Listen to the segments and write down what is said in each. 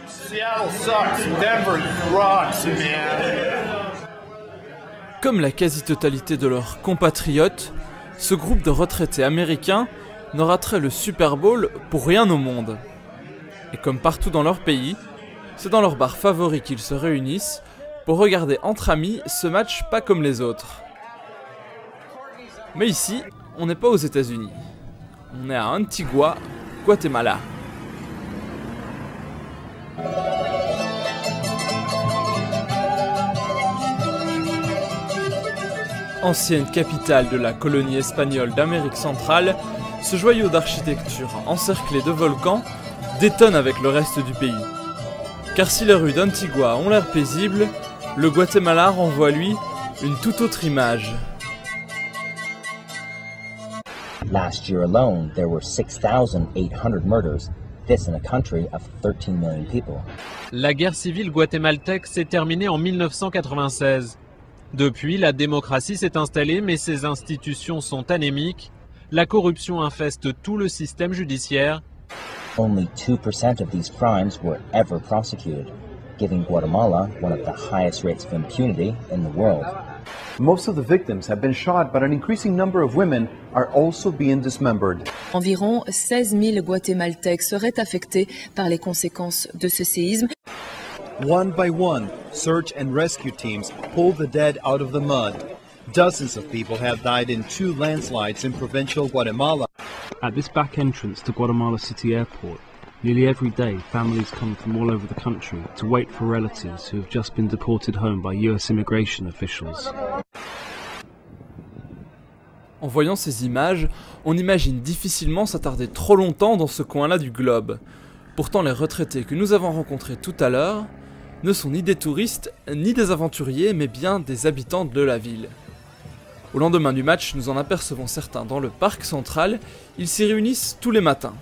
Seattle sucks. Denver rocks, man. Comme la quasi-totalité de leurs compatriotes, ce groupe de retraités américains ne raterait le Super Bowl pour rien au monde. Et comme partout dans leur pays, c'est dans leur bar favori qu'ils se réunissent pour regarder entre amis ce match pas comme les autres. Mais ici, on n'est pas aux États-Unis. On est à Antigua, Guatemala. Ancienne capitale de la colonie espagnole d'Amérique centrale, ce joyau d'architecture encerclé de volcans détonne avec le reste du pays. Car si les rues d'Antigua ont l'air paisibles, le Guatemala renvoie lui une toute autre image. Last year alone, there were 6,800 murders. This in a country of 13 million people. La guerre civile guatémaltèque s'est terminée en 1996. Depuis, la démocratie s'est installée, mais ses institutions sont anémiques. La corruption infeste tout le système judiciaire. Only 2% of these crimes were ever prosecuted, giving Guatemala one of the highest rates of impunity in the world. Most of the victims have been shot, but an increasing number of women are also being dismembered. Environ 16 000 Guatémaltèques seraient affectés par les conséquences de ce séisme. One by one, search and rescue teams pull the dead out of the mud. Dozens of people have died in 2 landslides in provincial Guatemala. At this back entrance to Guatemala City Airport, nearly every day families come from all over the country to wait for relatives who have just been deported home by US immigration officials. En voyant ces images, on imagine difficilement s'attarder trop longtemps dans ce coin-là du globe. Pourtant, les retraités que nous avons rencontrés tout à l'heure ne sont ni des touristes, ni des aventuriers, mais bien des habitants de la ville. Au lendemain du match, nous en apercevons certains dans le parc central, ils s'y réunissent tous les matins.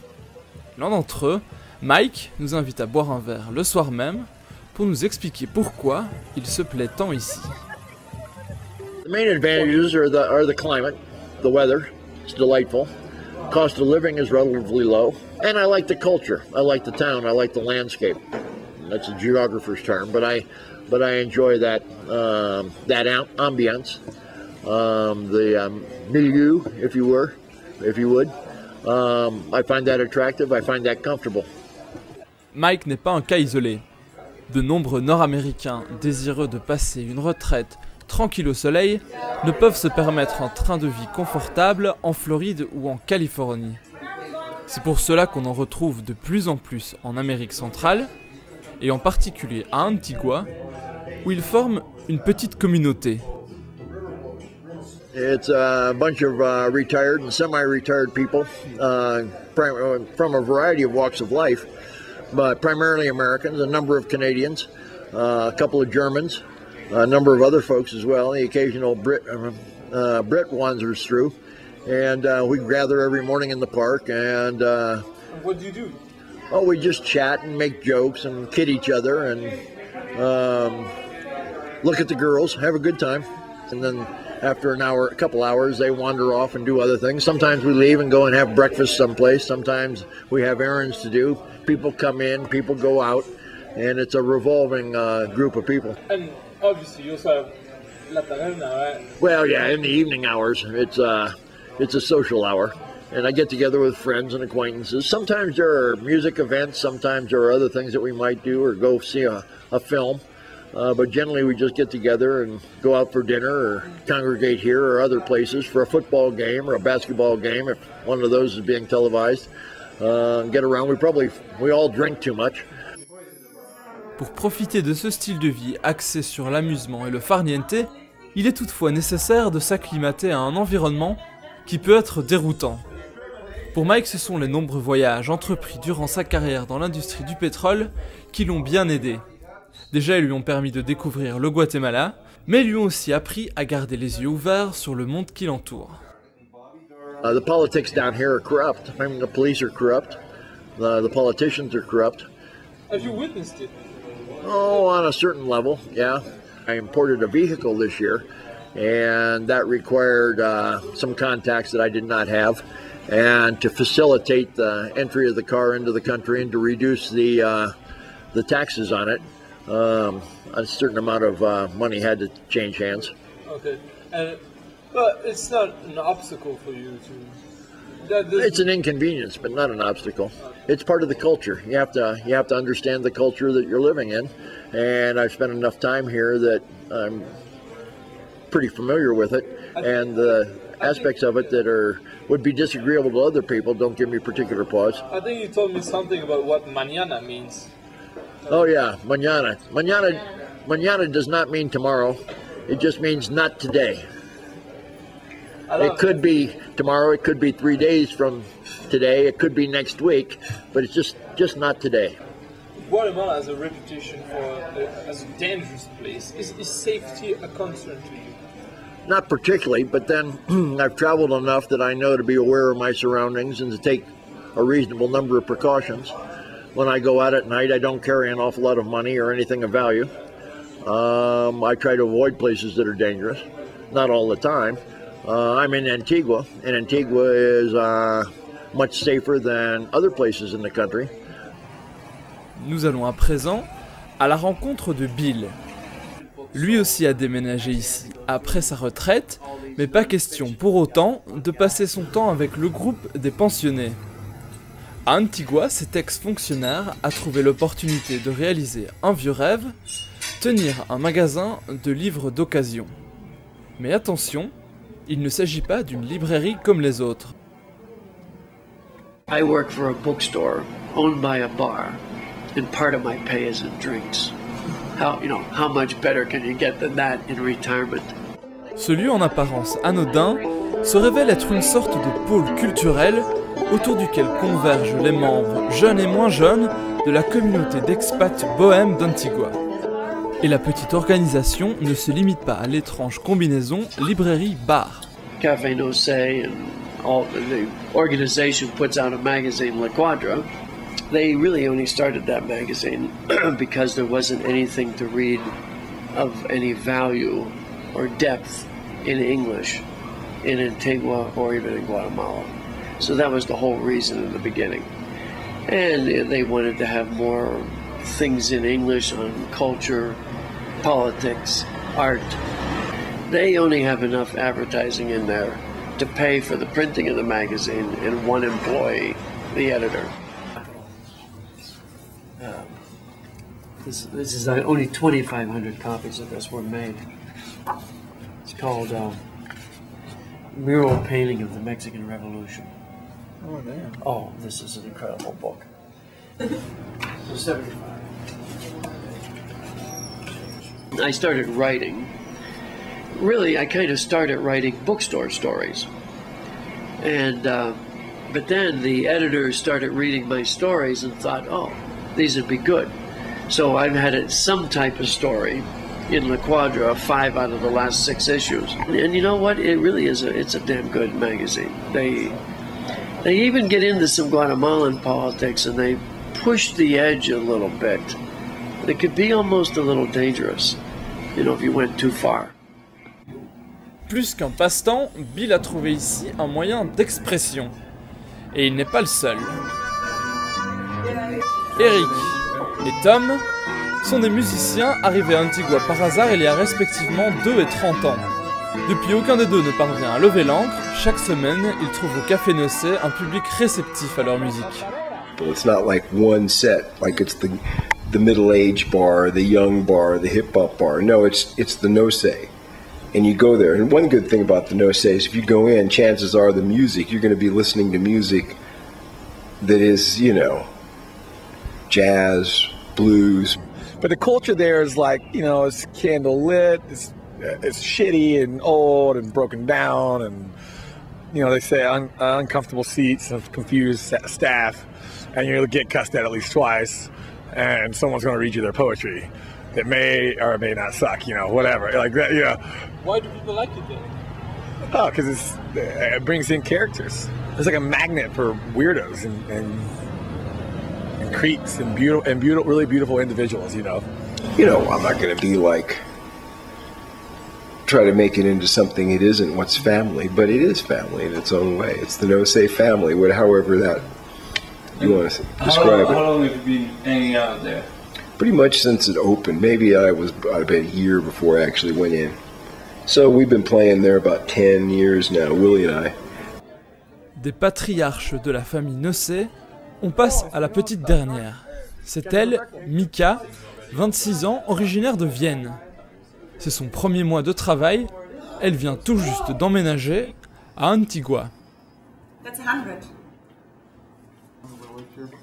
L'un d'entre eux, Mike, nous invite à boire un verre le soir même pour nous expliquer pourquoi il se plaît tant ici. The main advantages are the climate, the weather, it's delightful. Cost of living is relatively low, and I like the culture. I like the town. I like the landscape. That's a geographer's term, but I enjoy that ambience, the milieu, if you would. I find that attractive. I find that comfortable. Mike n'est pas un cas isolé. De nombreux Nord-Américains désireux de passer une retraite tranquille au soleil ne peuvent se permettre un train de vie confortable en Floride ou en Californie. C'est pour cela qu'on en retrouve de plus en plus en Amérique centrale, et en particulier à Antigua, où ils forment une petite communauté. It's a bunch of retired and semi-retired people from a variety of walks of life, but primarily Americans, a number of Canadians, a couple of Germans, a number of other folks as well. The occasional Brit wanders through, and we gather every morning in the park. And what do you do? Oh, we just chat and make jokes and kid each other and look at the girls, have a good time, and then after a couple hours, they wander off and do other things. Sometimes we leave and go and have breakfast someplace. Sometimes we have errands to do. People come in, people go out, and it's a revolving group of people. And obviously you also have La Taberna, right? Well, yeah, in the evening hours, it's a social hour. And I get together with friends and acquaintances. Sometimes there are music events, sometimes there are other things that we might do or go see a film. But generally we just get together and go out for dinner or congregate here or other places for a football game or a basketball game if one of those is being televised. Get around. We all drink too much. Pour profiter de ce style de vie axé sur l'amusement et le farniente, il est toutefois nécessaire de s'acclimater à un environnement qui peut être déroutant. Pour Mike, ce sont les nombreux voyages entrepris durant sa carrière dans l'industrie du pétrole qui l'ont bien aidé. Déjà, ils lui ont permis de découvrir le Guatemala, mais ils lui ont aussi appris à garder les yeux ouverts sur le monde qui l'entoure. The politics down here are corrupt. I mean, the police are corrupt. The politicians are corrupt. Have you witnessed it? Oh, on a certain level, yeah. I imported a vehicle this year, and that required some contacts that I did not have. And to facilitate the entry of the car into the country and to reduce the the taxes on it. A certain amount of money had to change hands. Okay, but it's not an obstacle for you to. It's an inconvenience, but not an obstacle. It's part of the culture. You have to understand the culture that you're living in, and I've spent enough time here that I'm pretty familiar with it, and the aspects of it that would be disagreeable to other people don't give me particular pause. I think you told me something about what mañana means. Oh yeah, mañana. Mañana does not mean tomorrow. It just means not today. It could be tomorrow, it could be 3 days from today, it could be next week, but it's just not today. Guatemala has a reputation as a dangerous place. Is safety a concern to you? Not particularly, but then I've traveled enough that I know to be aware of my surroundings and to take a reasonable number of precautions. When I go out at night, I don't carry an awful lot of money or anything of value. I try to avoid places that are dangerous, not all the time. I'm in Antigua, and Antigua is much safer than other places in the country. Nous allons à présent à la rencontre de Bill. Lui aussi a déménagé ici après sa retraite, mais pas question pour autant de passer son temps avec le groupe des pensionnés. À Antigua, cet ex-fonctionnaire a trouvé l'opportunité de réaliser un vieux rêve, tenir un magasin de livres d'occasion. Mais attention, il ne s'agit pas d'une librairie comme les autres. I work for a bookstore owned by a bar, and part of my pay is in drinks. How much better can you get than that in retirement? Ce lieu en apparence anodin se révèle être une sorte de pôle culturel autour duquel convergent les membres jeunes et moins jeunes de la communauté d'expats bohèmes d'Antigua. Et la petite organisation ne se limite pas à l'étrange combinaison librairie-bar. Café Nocé and all the organization puts out a magazine, La Quadra. They really only started that magazine because there wasn't anything to read of any value or depth in English in Antigua or even in Guatemala. So that was the whole reason in the beginning. And they wanted to have more things in English on culture, politics, art. They only have enough advertising in there to pay for the printing of the magazine and one employee, the editor. This is only 2,500 copies of this were made. It's called Mural Painting of the Mexican Revolution. Oh, damn. Oh, this is an incredible book. So 75. I started writing. Really, I kind of started writing bookstore stories. And, but then the editors started reading my stories and thought, oh, these would be good. So I've had some type of story in La Quadra, 5 out of the last 6 issues. And you know what? It really is it's a damn good magazine. They even get into some Guatemalan politics and they push the edge a little bit. It could be almost a little dangerous, if you went too far. Plus qu'un passe-temps, Bill a trouvé ici un moyen d'expression. Et il n'est pas le seul. Eric et Tom sont des musiciens arrivés à Antigua par hasard il y a respectivement 2 et 30 ans. Depuis aucun des deux ne parvient à lever l'ancre, chaque semaine, ils trouvent au Café Nocé un public réceptif à leur musique. It's not like one set, like it's the middle-aged bar, the young bar, the hip-hop bar. No, it's the Nocé. And you go there, and one good thing about the Nocé is if you go in, chances are the music, you're going to be listening to music that is, jazz, blues. But the culture there is like, it's candle lit, it's shitty and old and broken down, and they say uncomfortable seats and confused staff, and you'll get cussed at least twice, and someone's going to read you their poetry that may or may not suck, whatever, like that, Why do people like it then? Oh, because it brings in characters. It's like a magnet for weirdos and creeps and really beautiful individuals, I'm not going to be try to make it into something it isn't what's family, but it is family in its own way. It's the Nocé family, however that you want to describe it. How long have you been hanging out there? pretty much since it opened. Maybe I was about a year before I actually went in. So we've been playing there about 10 years now, Willie and I. Des patriarches de la famille Nosé, on passe à la petite dernière. C'est elle, Mika, 26 ans, originaire de Vienne. C'est son premier mois de travail, elle vient tout juste d'emménager à Antigua.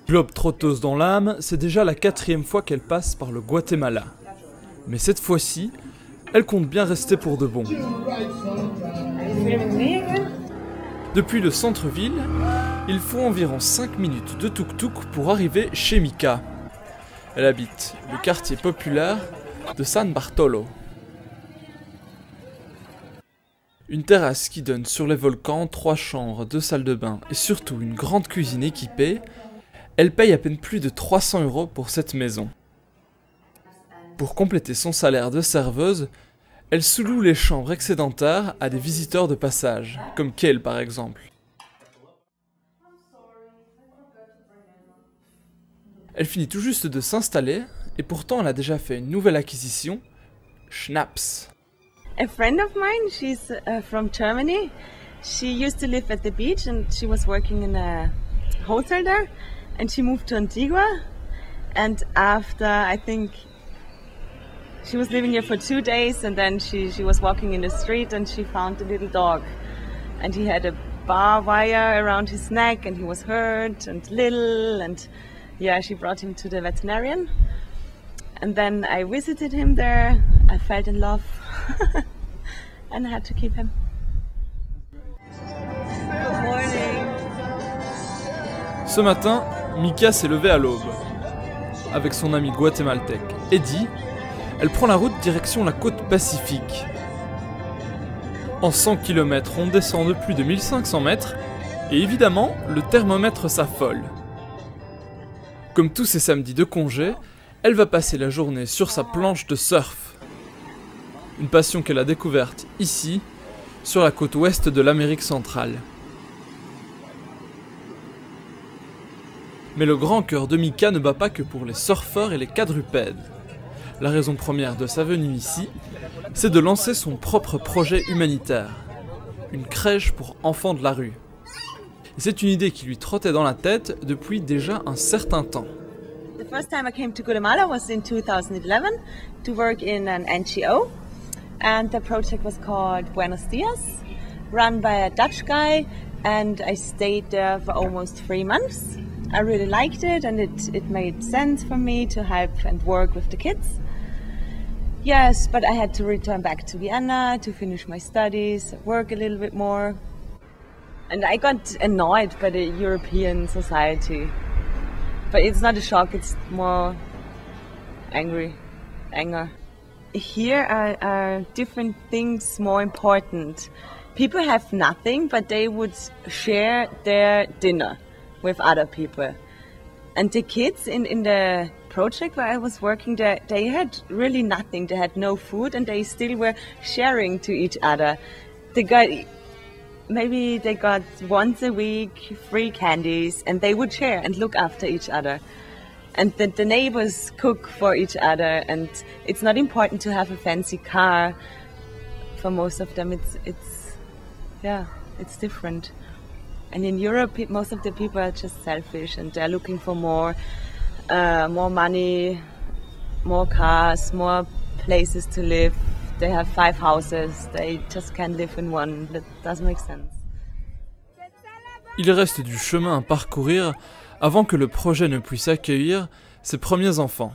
Globe-trotteuse dans l'âme, c'est déjà la 4e fois qu'elle passe par le Guatemala. Mais cette fois-ci, elle compte bien rester pour de bon. Depuis le centre-ville, il faut environ 5 minutes de tuk-tuk pour arriver chez Mika. Elle habite le quartier populaire de San Bartolo. Une terrasse qui donne sur les volcans, 3 chambres, 2 salles de bain et surtout une grande cuisine équipée. Elle paye à peine plus de 300 € pour cette maison. Pour compléter son salaire de serveuse, elle sous-loue les chambres excédentaires à des visiteurs de passage, comme Kale par exemple. Elle finit tout juste de s'installer, et pourtant elle a déjà fait une nouvelle acquisition, Schnaps. A friend of mine, she's from Germany. She used to live at the beach and she was working in a hotel there. And she moved to Antigua. And after, I think, she was living here for 2 days and then she was walking in the street and she found a little dog. And he had a barbed wire around his neck and he was hurt and little. And yeah, she brought him to the veterinarian. And then I visited him there. I fell in love. And I had to keep him. Good morning. Ce matin, Mika s'est levée à l'aube. Avec son ami guatémaltèque Eddie, elle prend la route direction la côte Pacifique. En 100 km, on descend de plus de 1500 mètres et évidemment, le thermomètre s'affole. Comme tous ses samedis de congé, elle va passer la journée sur sa planche de surf. Une passion qu'elle a découverte ici, sur la côte ouest de l'Amérique centrale. Mais le grand cœur de Mika ne bat pas que pour les surfeurs et les quadrupèdes. La raison première de sa venue ici, c'est de lancer son propre projet humanitaire. Une crèche pour enfants de la rue. Et c'est une idée qui lui trottait dans la tête depuis déjà un certain temps. The first time I came to Guatemala was in 2011 to work in an NGO. And the project was called Buenos Dias, run by a Dutch guy. And I stayed there for almost 3 months. I really liked it and it made sense for me to help and work with the kids. Yes, but I had to return back to Vienna to finish my studies, work a little bit more. And I got annoyed by the European society. But it's not a shock, it's more anger. Here are different things more important. People have nothing, but they would share their dinner with other people. And the kids in the project where I was working, they had really nothing. They had no food and they still were sharing to each other. Maybe they got once a week free candies and they would share and look after each other. And the neighbors cook for each other, and it's not important to have a fancy car. For most of them, it's different. And in Europe, most of the people are just selfish, and they're looking for more money, more cars, more places to live. They have 5 houses. They just can't live in one. That doesn't make sense. Il reste du chemin à parcourir avant que le projet ne puisse accueillir ses premiers enfants.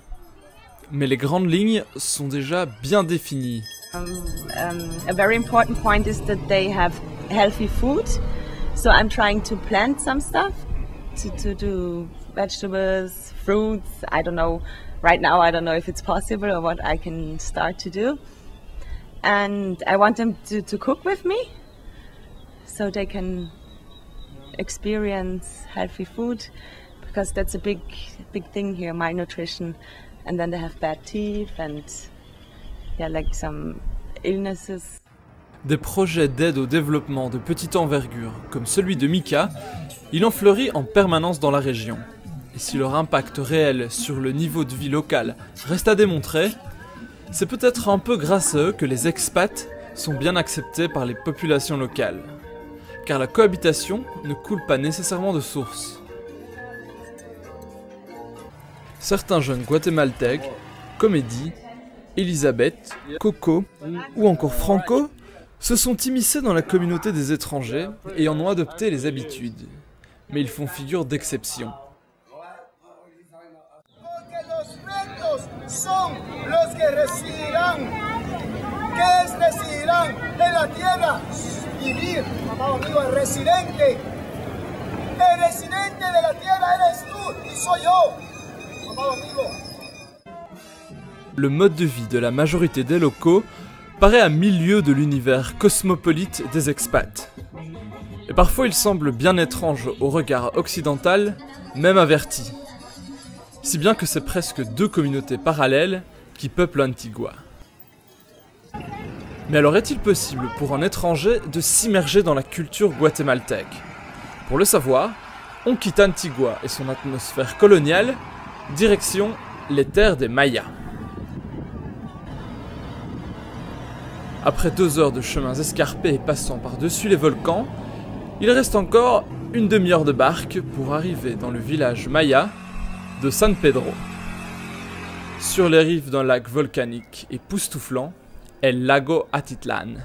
Mais les grandes lignes sont déjà bien définies. A very important point is that they have healthy food. So I'm trying to plant some stuff, to do vegetables, fruits. I don't know. Right now I don't know if it's possible or what I can start to do. And I want them to cook with me so they can experience healthy food, because that's a big thing here, malnutrition, and then they have bad teeth and like some illnesses. Des projets d'aide au développement de petite envergure, comme celui de Mika, il en fleurit en permanence dans la région. et si leur impact réel sur le niveau de vie local reste à démontrer, c'est peut-être un peu grâce à eux que les expats sont bien acceptés par les populations locales, car la cohabitation ne coule pas nécessairement de source. Certains jeunes guatémaltèques, comme Eddie, Elisabeth, Coco ou encore Franco, se sont immiscés dans la communauté des étrangers et en ont adopté les habitudes. Mais ils font figure d'exception. Le mode de vie de la majorité des locaux paraît à 1000 lieues de l'univers cosmopolite des expats. Et parfois il semble bien étrange au regard occidental, même averti. Si bien que c'est presque deux communautés parallèles qui peuplent Antigua. Mais alors est-il possible pour un étranger de s'immerger dans la culture guatémaltèque? Pour le savoir, on quitte Antigua et son atmosphère coloniale, direction les terres des Mayas. Après 2 heures de chemins escarpés et passant par-dessus les volcans, il reste encore une demi-heure de barque pour arriver dans le village maya de San Pedro. Sur les rives d'un lac volcanique et époustouflant, El Lago Atitlan.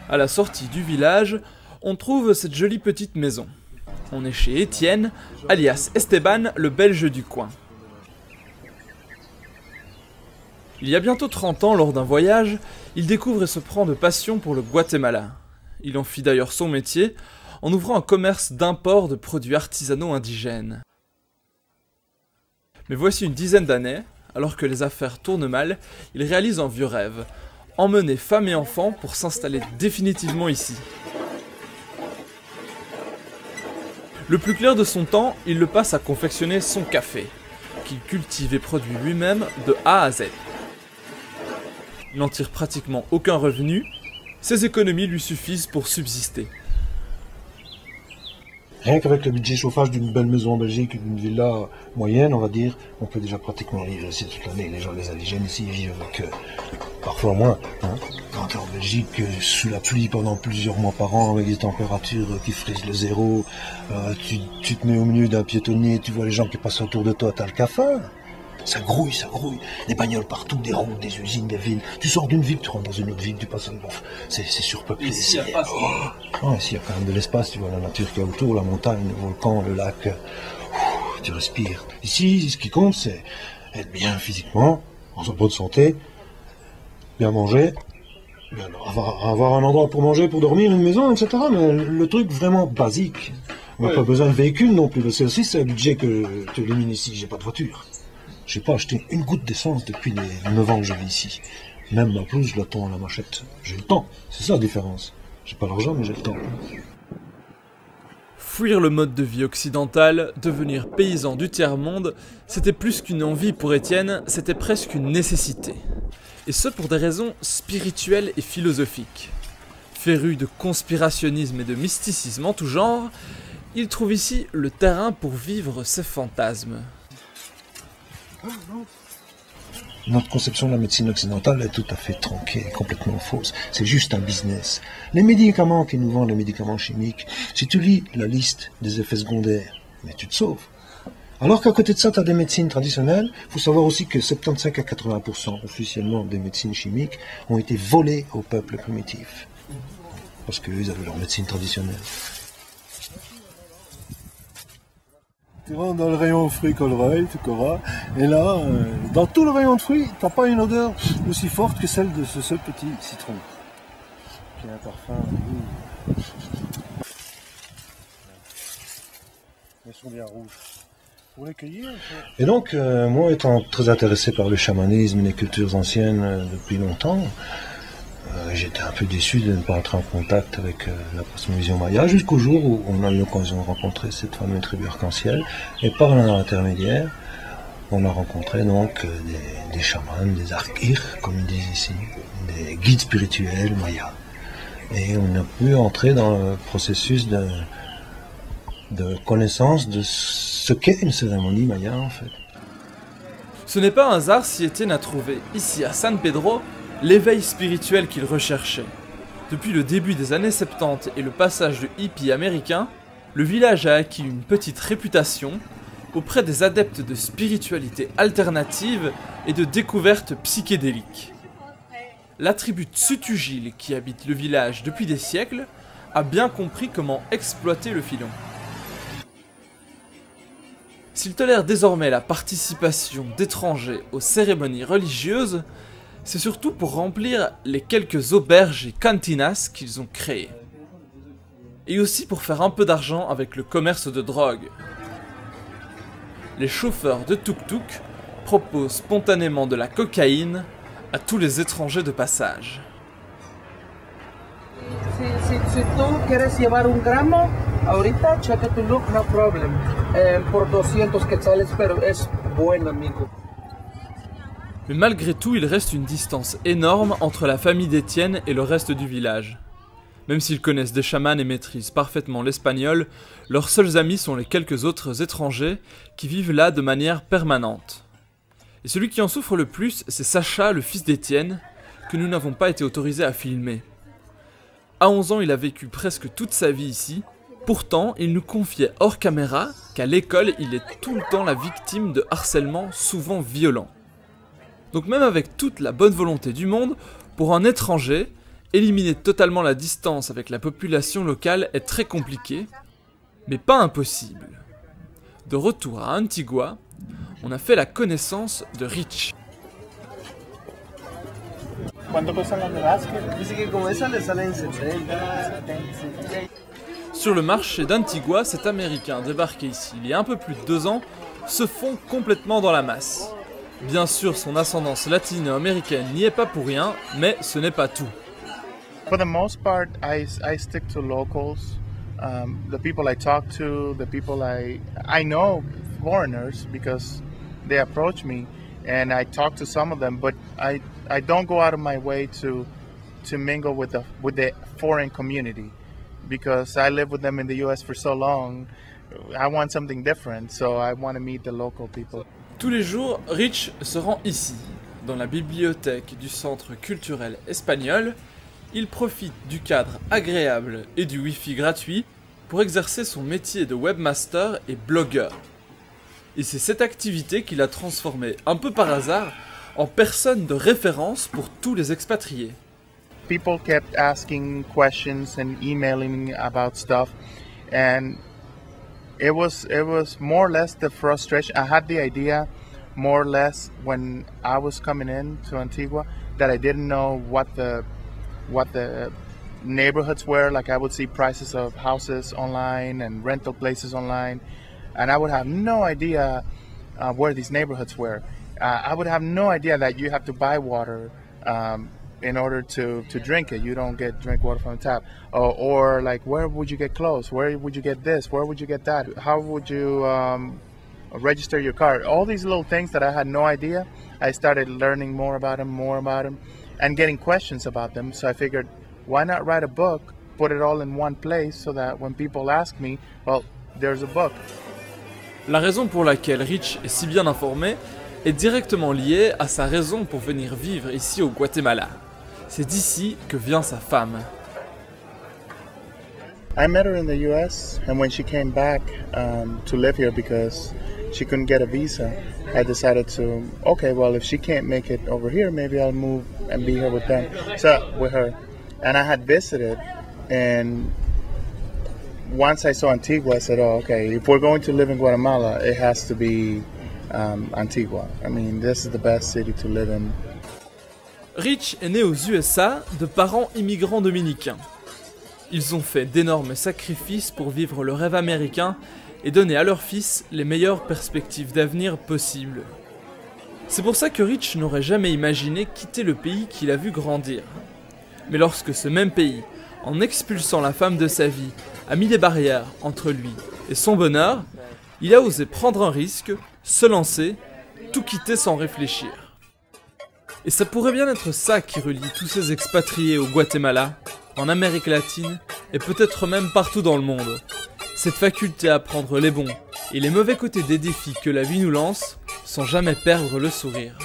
À la sortie du village, on trouve cette jolie petite maison. On est chez Étienne, alias Esteban, le Belge du coin. Il y a bientôt 30 ans, lors d'un voyage, il découvre et se prend de passion pour le Guatemala. Il en fit d'ailleurs son métier, en ouvrant un commerce d'import de produits artisanaux indigènes. Mais voici une dizaine d'années, alors que les affaires tournent mal, il réalise un vieux rêve, emmener femme et enfants pour s'installer définitivement ici. Le plus clair de son temps, il le passe à confectionner son café, qu'il cultive et produit lui-même de A à Z. Il n'en tire pratiquement aucun revenu, ses économies lui suffisent pour subsister. Rien qu'avec le budget chauffage d'une belle maison en Belgique, d'une villa moyenne, on va dire, on peut déjà pratiquement vivre ici toute l'année. Les indigènes ici vivent avec parfois moins. Hein. Quand tu es en Belgique, sous la pluie pendant plusieurs mois par an, avec des températures qui frisent le zéro, tu te mets au milieu d'un piétonnier, tu vois les gens qui passent autour de toi, t'as le cafard. Ça grouille, des bagnoles partout, des routes, des usines, des villes. Tu sors d'une ville, tu rentres dans une autre ville, tu passes un bof. C'est surpeuplé. Ici, il y a quand même de l'espace, tu vois la nature qu'il y a autour, la montagne, le volcan, le lac. Tu respires. Ici, ce qui compte, c'est être bien physiquement, en bonne santé, bien manger, avoir un endroit pour manger, pour dormir, une maison, etc. Mais le truc vraiment basique. On n'a pas besoin de véhicule non plus. C'est aussi un budget que tu élimines ici. J'ai pas de voiture. Je n'ai pas acheté une goutte d'essence depuis les 9 ans que je vis ici. Même ma pelouse, je l'attends à la machette. J'ai le temps, c'est ça la différence. J'ai pas l'argent, mais j'ai le temps. Fuir le mode de vie occidental, devenir paysan du tiers-monde, c'était plus qu'une envie pour Étienne, c'était presque une nécessité. Et ce pour des raisons spirituelles et philosophiques. Féru de conspirationnisme et de mysticisme en tout genre, il trouve ici le terrain pour vivre ses fantasmes. Notre conception de la médecine occidentale est tout à fait tronquée, complètement fausse. C'est juste un business. Les médicaments qui nous vendent, les médicaments chimiques, si tu lis la liste des effets secondaires, mais tu te sauves. Alors qu'à côté de ça, tu as des médecines traditionnelles. Il faut savoir aussi que 75 à 80% officiellement des médecines chimiques ont été volées au peuple primitif. Parce qu'eux, ils avaient leur médecine traditionnelle. Tu rentres dans le rayon fruits collereuil, tu corras, et là, dans tout le rayon de fruits, tu n'as pas une odeur aussi forte que celle de ce seul petit citron. Qui a un parfum. Ils sont bien rouges. Pour les cueillir. Et donc, moi étant très intéressé par le chamanisme et les cultures anciennes depuis longtemps, j'étais un peu déçu de ne pas entrer en contact avec la cosmovision maya, jusqu'au jour où on a eu l'occasion de rencontrer cette fameuse tribu arc-en-ciel, et par un intermédiaire, on a rencontré donc des chamans, des arkir, comme ils disent ici, des guides spirituels mayas. Et on a pu entrer dans le processus de connaissance de ce qu'est une cérémonie maya en fait. Ce n'est pas un hasard si Étienne a trouvé, ici à San Pedro, l'éveil spirituel qu'il recherchait. Depuis le début des années 70 et le passage de hippie américain, le village a acquis une petite réputation auprès des adeptes de spiritualité alternative et de découvertes psychédéliques. La tribu Tsutujil, qui habite le village depuis des siècles, a bien compris comment exploiter le filon. S'il tolère désormais la participation d'étrangers aux cérémonies religieuses, c'est surtout pour remplir les quelques auberges et cantinas qu'ils ont créées. Et aussi pour faire un peu d'argent avec le commerce de drogue. Les chauffeurs de tuk-tuk proposent spontanément de la cocaïne à tous les étrangers de passage. Si tú quieres llevar un gramo, ahorita checa tu look, no problem. Por 200 quetzales, pero es buen amigo. Mais malgré tout, il reste une distance énorme entre la famille d'Étienne et le reste du village. Même s'ils connaissent des chamans et maîtrisent parfaitement l'espagnol, leurs seuls amis sont les quelques autres étrangers qui vivent là de manière permanente. Et celui qui en souffre le plus, c'est Sacha, le fils d'Étienne, que nous n'avons pas été autorisés à filmer. À 11 ans, il a vécu presque toute sa vie ici. Pourtant, il nous confiait hors caméra qu'à l'école, il est tout le temps la victime de harcèlement souvent violent. Donc même avec toute la bonne volonté du monde, pour un étranger, éliminer totalement la distance avec la population locale est très compliqué, mais pas impossible. De retour à Antigua, on a fait la connaissance de Rich. Sur le marché d'Antigua, cet Américain débarqué ici il y a un peu plus de 2 ans se fond complètement dans la masse. Bien sûr, son ascendance latino-américaine n'y est pas pour rien, mais ce n'est pas tout. For the most part, I stick to locals, the people I talk to, the people I know foreigners because they approach me and I talk to some of them, but I don't go out of my way to mingle with the foreign community because I live with them in the US for so long. I want something different, so I want to meet the local people. Tous les jours, Rich se rend ici, dans la bibliothèque du Centre culturel espagnol. Il profite du cadre agréable et du Wi-Fi gratuit pour exercer son métier de webmaster et blogueur. Et c'est cette activité qui l'a transformé, un peu par hasard, en personne de référence pour tous les expatriés. People kept asking questions and emailing about stuff, and it was more or less the frustration. I had the idea more or less when I was coming in to Antigua that I didn't know what the neighborhoods were. Like I would see prices of houses online and rental places online, and I would have no idea where these neighborhoods were. I would have no idea that you have to buy water in order to drink it. You don't drink water from the tap. Or like, where would you get clothes? Where would you get this? Where would you get that? How would you register your car? All these little things that I had no idea. I started learning more about them, and getting questions about them. So I figured, why not write a book, put it all in one place so that when people ask me, well, there's a book. La raison pour laquelle Rich est si bien informé est directement liée à sa raison pour venir vivre ici au Guatemala. C'est d'ici que vient sa femme. I met her in the US, and when she came back to live here because she couldn't get a visa, I decided to, okay, well, if she can't make it over here, maybe I'll move and be here with them. So, with her. And I had visited, and once I saw Antigua, I said, oh, okay, if we're going to live in Guatemala, it has to be Antigua. I mean, this is the best city to live in. Rich est né aux USA de parents immigrants dominicains. Ils ont fait d'énormes sacrifices pour vivre le rêve américain et donner à leur fils les meilleures perspectives d'avenir possibles. C'est pour ça que Rich n'aurait jamais imaginé quitter le pays qu'il a vu grandir. Mais lorsque ce même pays, en expulsant la femme de sa vie, a mis des barrières entre lui et son bonheur, il a osé prendre un risque, se lancer, tout quitter sans réfléchir. Et ça pourrait bien être ça qui relie tous ces expatriés au Guatemala, en Amérique latine et peut-être même partout dans le monde. Cette faculté à prendre les bons et les mauvais côtés des défis que la vie nous lance, sans jamais perdre le sourire.